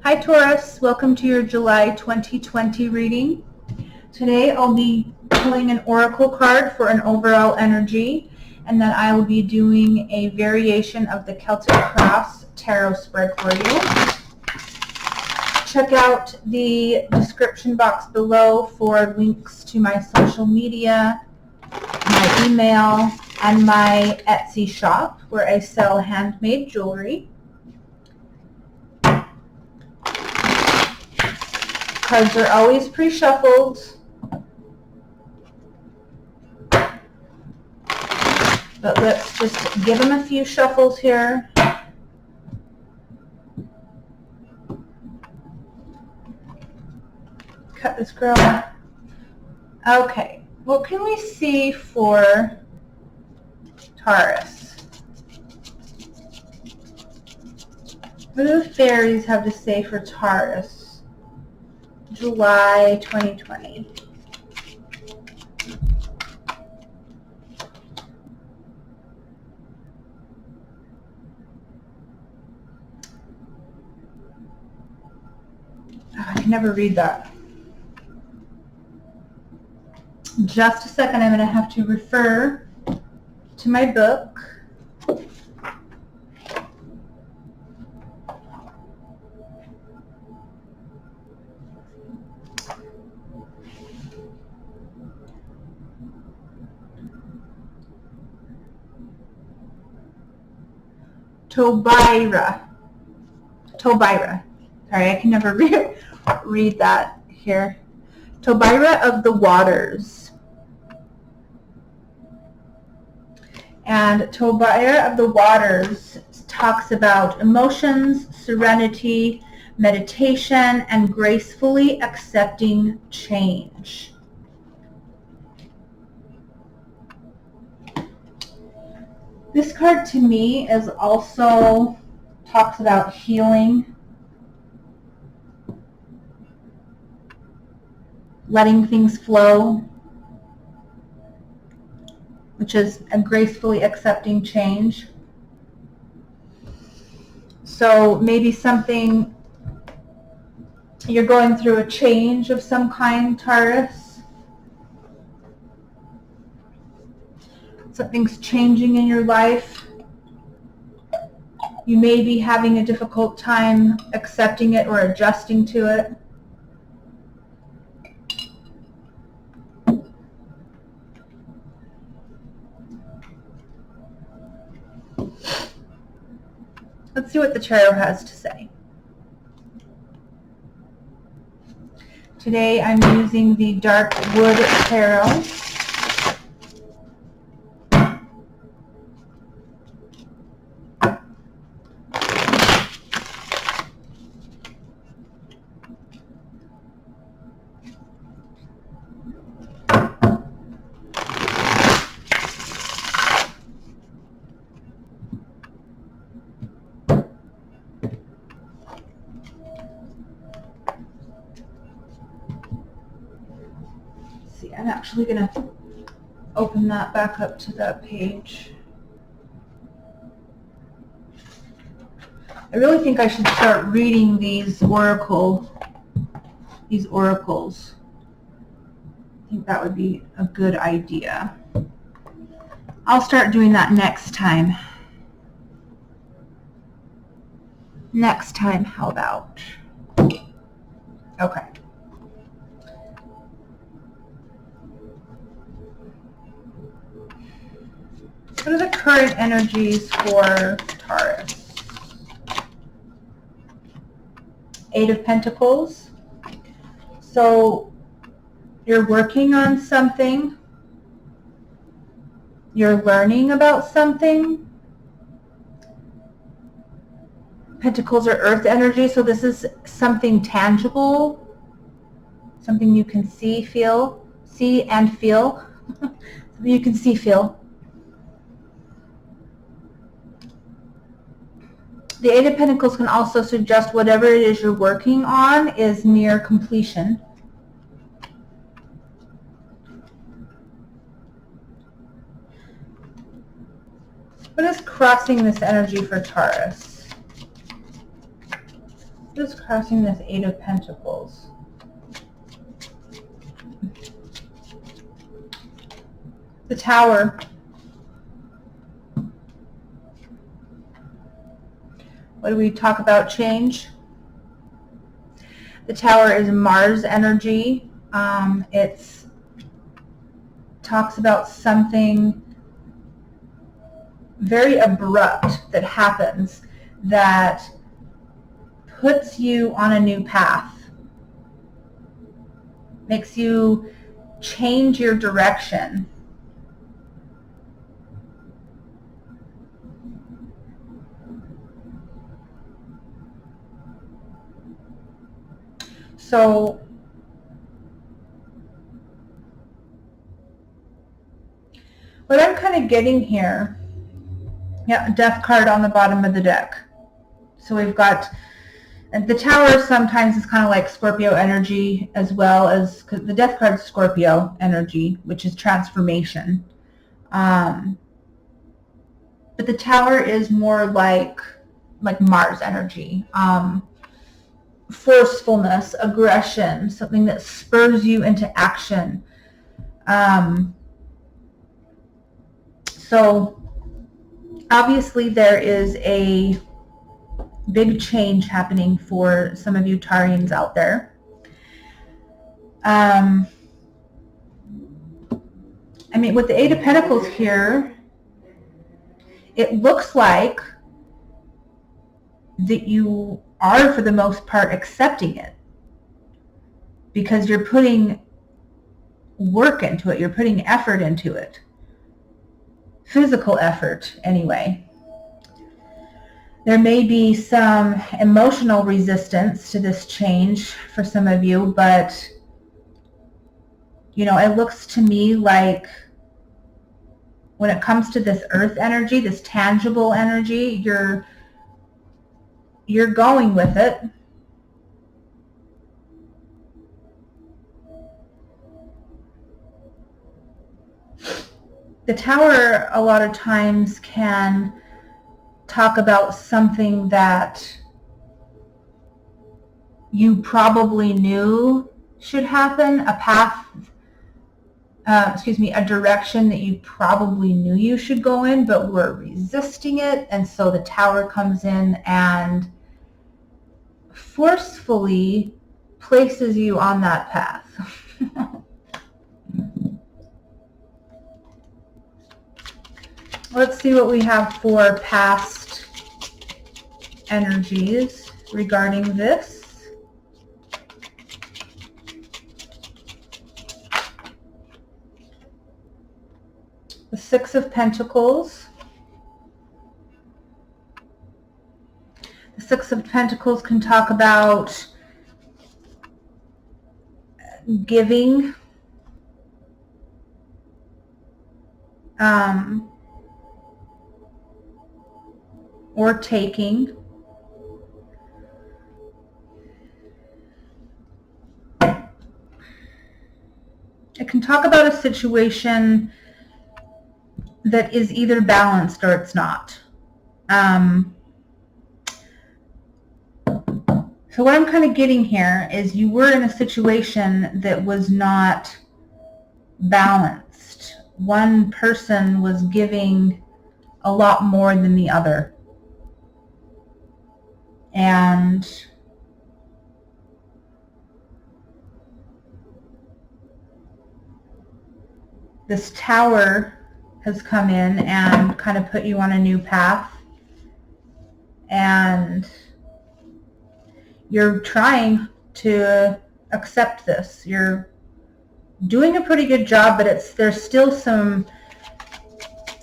Hi Taurus, welcome to your July 2020 reading. Today I'll be pulling an oracle card for an overall energy, and then I will be doing a variation of the Celtic Cross tarot spread for you. Check out the description box below for links to my social media, my email, and my Etsy shop where I sell handmade jewelry. Cards are always pre-shuffled, but let's just give them a few shuffles here. Cut this girl. Okay, what can we see for Taurus? What do the fairies have to say for Taurus? July 2020. I can never read that. Just a second, I'm going to have to refer to my book. Tobira. Sorry, I can never read that here. Tobira of the Waters. And Tobira of the Waters talks about emotions, serenity, meditation, and gracefully accepting change. This card to me is also talks about healing, letting things flow, which is a gracefully accepting change. So maybe something, you're going through a change of some kind, Taurus. Something's changing in your life. You may be having a difficult time accepting it or adjusting to it. Let's see what the tarot has to say. Today I'm using the Dark Wood Tarot. I'm actually going to open that back up to that page. I really think I should start reading these oracles. I think that would be a good idea. I'll start doing that next time. Next time, how about? Okay. What are the current energies for Taurus? Eight of Pentacles. So you're working on something. You're learning about something. Pentacles are earth energy, so this is something tangible. Something you can see and feel. Something you can see, feel. The Eight of Pentacles can also suggest whatever it is you're working on is near completion. What is crossing this energy for Taurus? Just crossing this Eight of Pentacles. The Tower. What do we talk about? Change. The Tower is Mars energy. It talks about something very abrupt that happens that puts you on a new path, makes you change your direction. So what I'm kind of getting here, yeah, Death card on the bottom of the deck. So we've got, and the Tower sometimes is kind of like Scorpio energy, as well as, because the Death card is Scorpio energy, which is transformation. But the Tower is more like Mars energy. Forcefulness, aggression, something that spurs you into action. So obviously there is a big change happening for some of you Tarians out there. I mean, with the Eight of Pentacles here, it looks like that you are, for the most part, accepting it, because you're putting work into it, you're putting effort into it. Physical effort, anyway. There may be some emotional resistance to this change for some of you, but, you know, it looks to me like when it comes to this earth energy, this tangible energy, you're going with it. The Tower a lot of times can talk about something that you probably knew should happen, a path, a direction that you probably knew you should go in, but were resisting it. And so the Tower comes in and forcefully places you on that path. Let's see what we have for past energies regarding this. The Six of Pentacles. The Six of Pentacles can talk about giving, or taking. It can talk about a situation that is either balanced or it's not. So what I'm kind of getting here is you were in a situation that was not balanced. One person was giving a lot more than the other. And this Tower has come in and kind of put you on a new path. And you're trying to accept this. You're doing a pretty good job, but there's still some,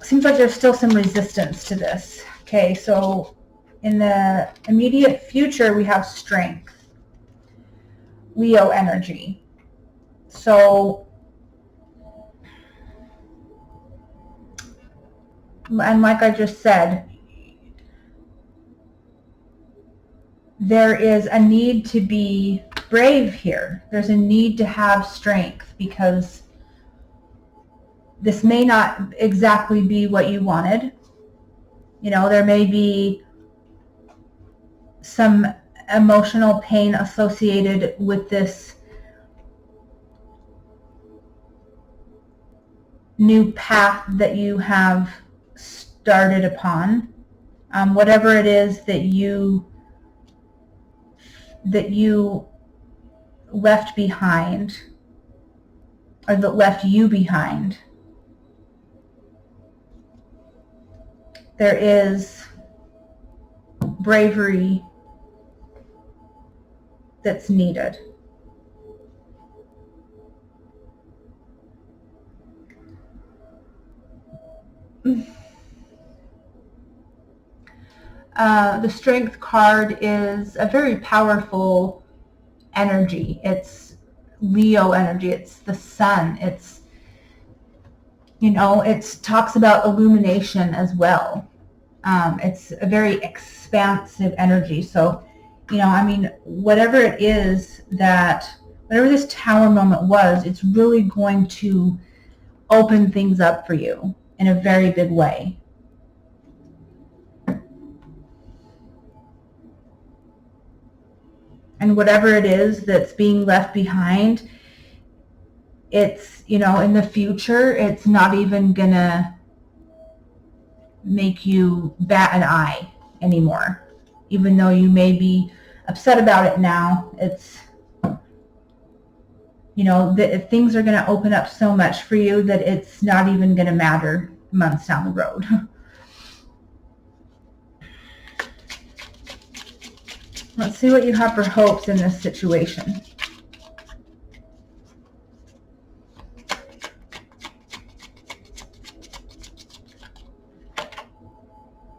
seems like there's still some resistance to this. Okay, so in the immediate future, we have strength, Leo energy. So, and like I just said, there is a need to be brave here. There's a need to have strength, because this may not exactly be what you wanted. You know, there may be some emotional pain associated with this new path that you have started upon. Whatever it is that you left behind, or that left you behind, there is bravery that's needed. The Strength card is a very powerful energy. It's Leo energy. It's the sun. It's, it talks about illumination as well. It's a very expansive energy. So, whatever it is whatever this Tower moment was, it's really going to open things up for you in a very big way. And whatever it is that's being left behind, it's, in the future, it's not even gonna make you bat an eye anymore. Even though you may be upset about it now, it's, things are gonna open up so much for you that it's not even gonna matter months down the road. Let's see what you have for hopes in this situation.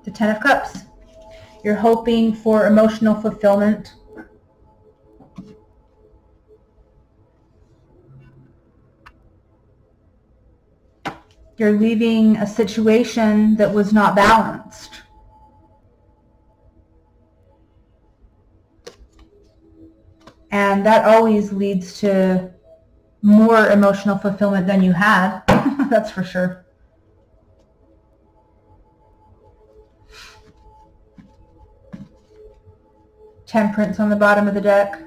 The Ten of Cups. You're hoping for emotional fulfillment. You're leaving a situation that was not balanced. And that always leads to more emotional fulfillment than you had. That's for sure. Temperance on the bottom of the deck.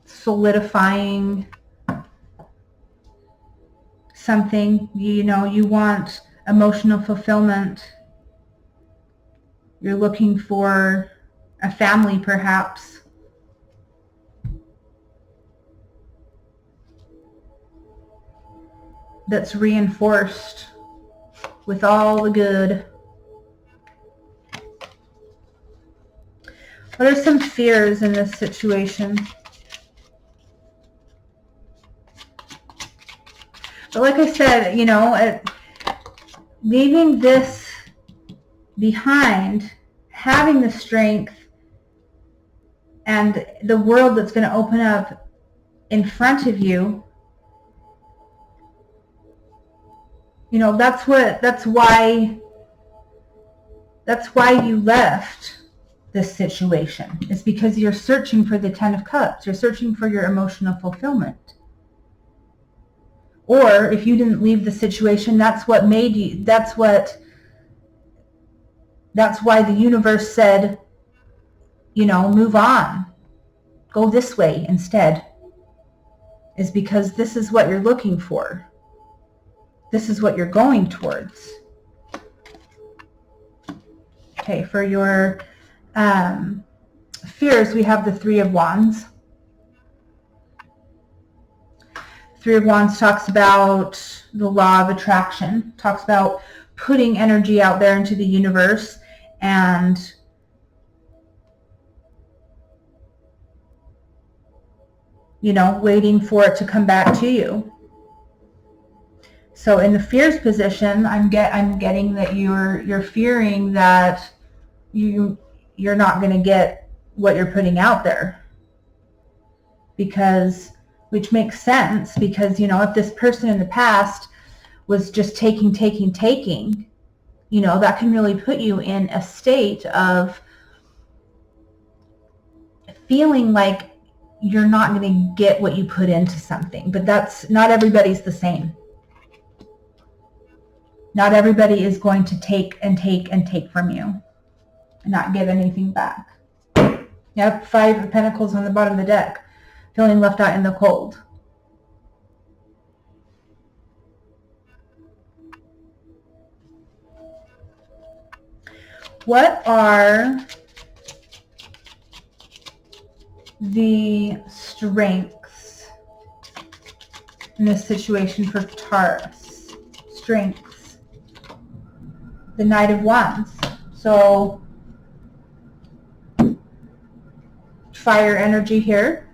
Solidifying something. You want emotional fulfillment. You're looking for a family, perhaps. That's reinforced with all the good. What are some fears in this situation? But like I said, leaving this behind, having the strength and the world that's going to open up in front of you, that's why you left this situation. It's because you're searching for the Ten of Cups. You're searching for your emotional fulfillment. Or if you didn't leave the situation, that's why the universe said, move on. Go this way instead. Is because this is what you're looking for. This is what you're going towards. Okay, for your fears, we have the Three of Wands. Three of Wands talks about the law of attraction, talks about putting energy out there into the universe and waiting for it to come back to you. So in the fears position, I'm getting that you're fearing that you're not going to get what you're putting out there, which makes sense because if this person in the past was just taking, that can really put you in a state of feeling like you're not going to get what you put into something. But not everybody's the same. Not everybody is going to take and take and take from you. not get anything back. You have 5 of Pentacles on the bottom of the deck, feeling left out in the cold. What are the strengths in this situation for Taurus? Strengths. The Knight of Wands. So, fire energy here.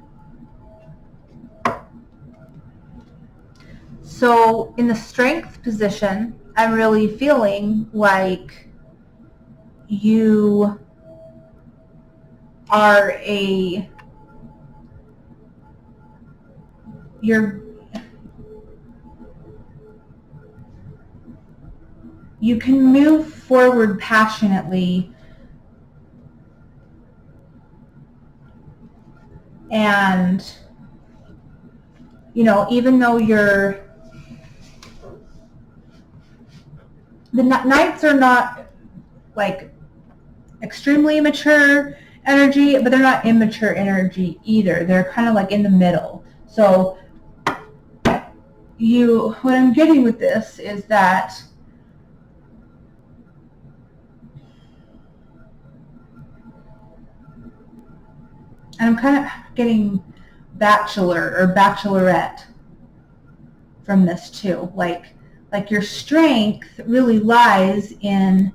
So, in the strength position, I'm really feeling like you are you can move forward passionately and, even though the Knights are not like extremely mature energy, but they're not immature energy either. They're kind of like in the middle. So what I'm getting with this is that and I'm kind of getting bachelor or bachelorette from this too. Like your strength really lies in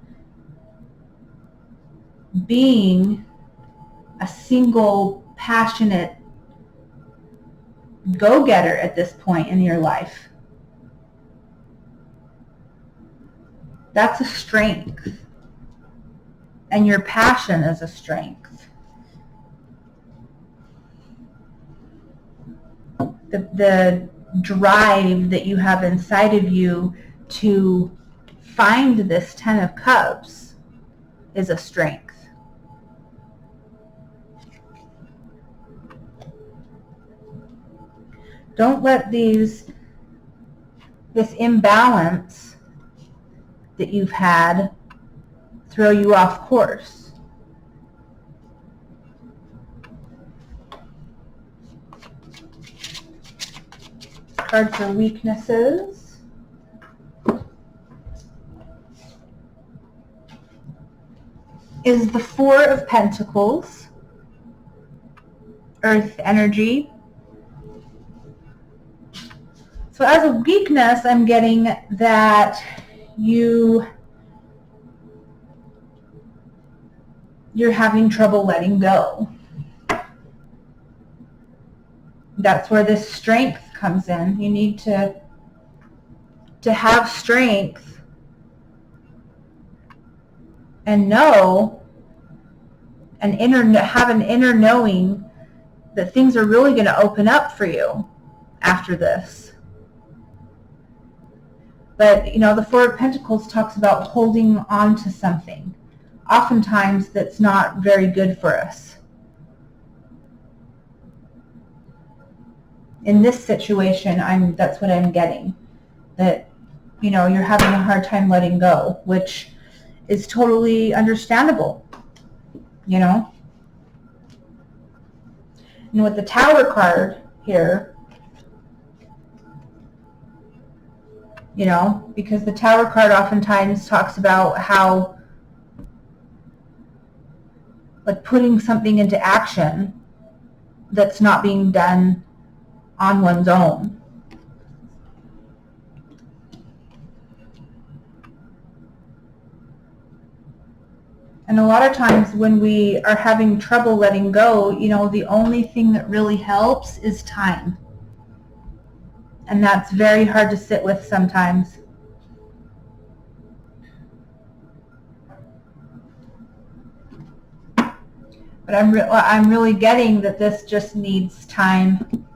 being a single, passionate go-getter at this point in your life. That's a strength. And your passion is a strength. The drive that you have inside of you to find this 10 of Cups is a strength. Don't let this imbalance that you've had throw you off course. Card for weaknesses. Is the 4 of Pentacles, Earth energy. So as a weakness, I'm getting that you're having trouble letting go. That's where this strength comes in. You need to have strength and know have an inner knowing that things are really going to open up for you after this. But, the 4 of Pentacles talks about holding on to something. Oftentimes, that's not very good for us. In this situation, that's what I'm getting. That, you're having a hard time letting go, which is totally understandable, And with the Tower card here, because the Tower card oftentimes talks about how, like, putting something into action that's not being done on one's own. And a lot of times when we are having trouble letting go, the only thing that really helps is time. And that's very hard to sit with sometimes. But I'm really getting that this just needs time.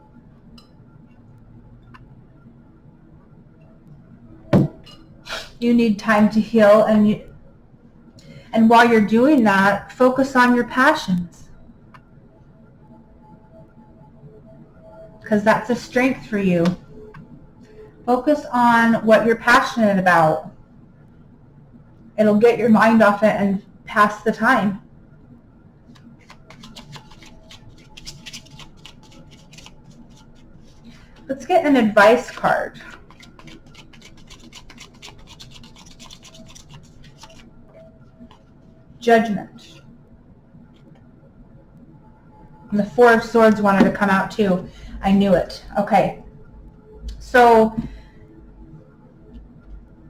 You need time to heal, and while you're doing that, focus on your passions. Because that's a strength for you. Focus on what you're passionate about. It'll get your mind off it and pass the time. Let's get an advice card. Judgment. And the Four of Swords wanted to come out too. I knew it. Okay. So,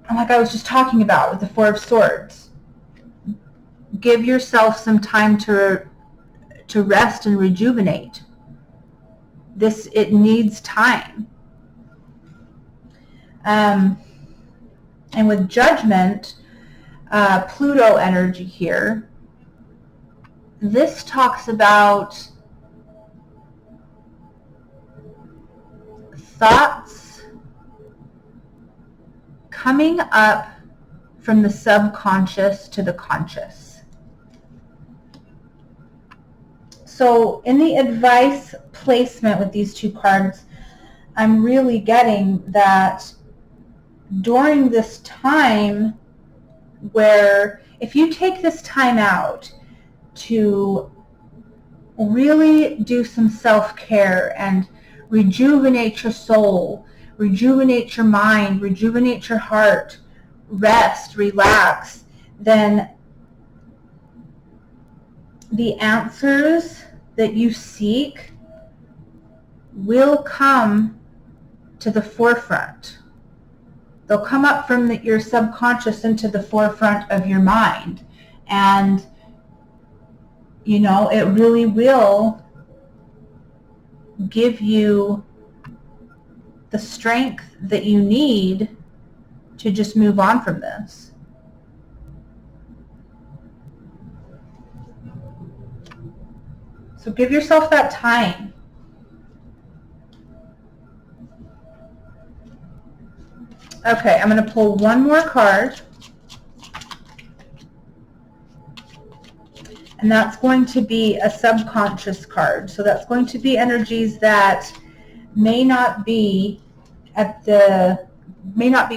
like I was just talking about with the Four of Swords, give yourself some time to rest and rejuvenate. It needs time. And with Judgment, Pluto energy here, this talks about thoughts coming up from the subconscious to the conscious. So in the advice placement with these two cards, I'm really getting that during this time where if you take this time out to really do some self-care and rejuvenate your soul, rejuvenate your mind, rejuvenate your heart, rest, relax, then the answers that you seek will come to the forefront. They'll come up from your subconscious into the forefront of your mind. And, it really will give you the strength that you need to just move on from this. So give yourself that time. Okay, I'm going to pull one more card. And that's going to be a subconscious card. So that's going to be energies that may not be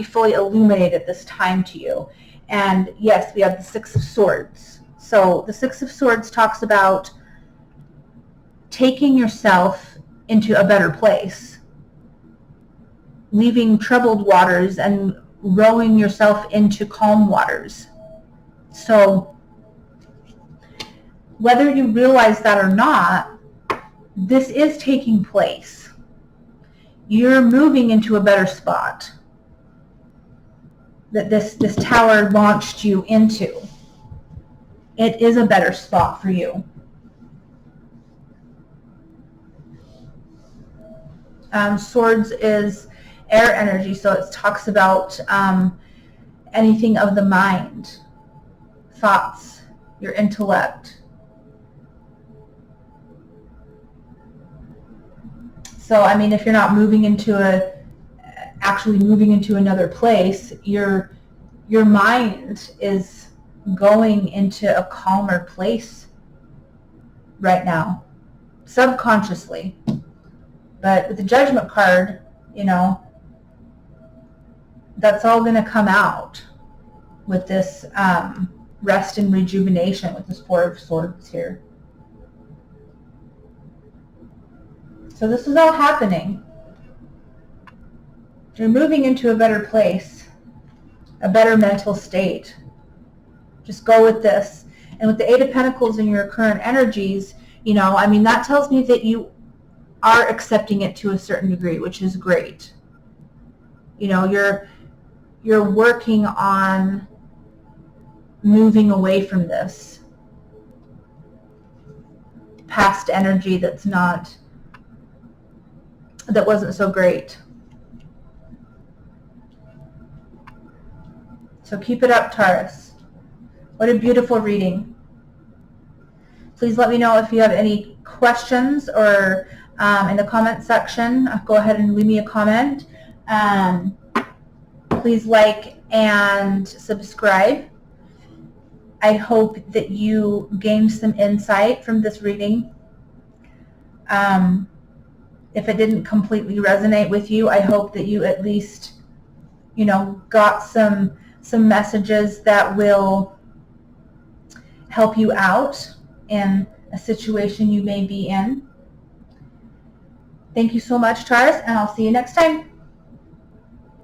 fully illuminated at this time to you. And yes, we have the Six of Swords. So the Six of Swords talks about taking yourself into a better place, leaving troubled waters and rowing yourself into calm waters. So whether you realize that or not, this is taking place. You're moving into a better spot that this tower launched you into. It is a better spot for you. Swords is air energy, so it talks about anything of the mind, thoughts, your intellect. So, if you're not actually moving into another place, your mind is going into a calmer place right now, subconsciously. But with the Judgment card, that's all going to come out with this rest and rejuvenation with this Four of Swords here. So this is all happening. You're moving into a better place, a better mental state. Just go with this. And with the Eight of Pentacles in your current energies, that tells me that you are accepting it to a certain degree, which is great. You're working on moving away from this past energy that wasn't so great. So keep it up, Taurus. What a beautiful reading. Please let me know if you have any questions or in the comment section. Go ahead and leave me a comment. Please like and subscribe. I hope that you gained some insight from this reading. If it didn't completely resonate with you, I hope that you at least, got some messages that will help you out in a situation you may be in. Thank you so much, Taurus, and I'll see you next time.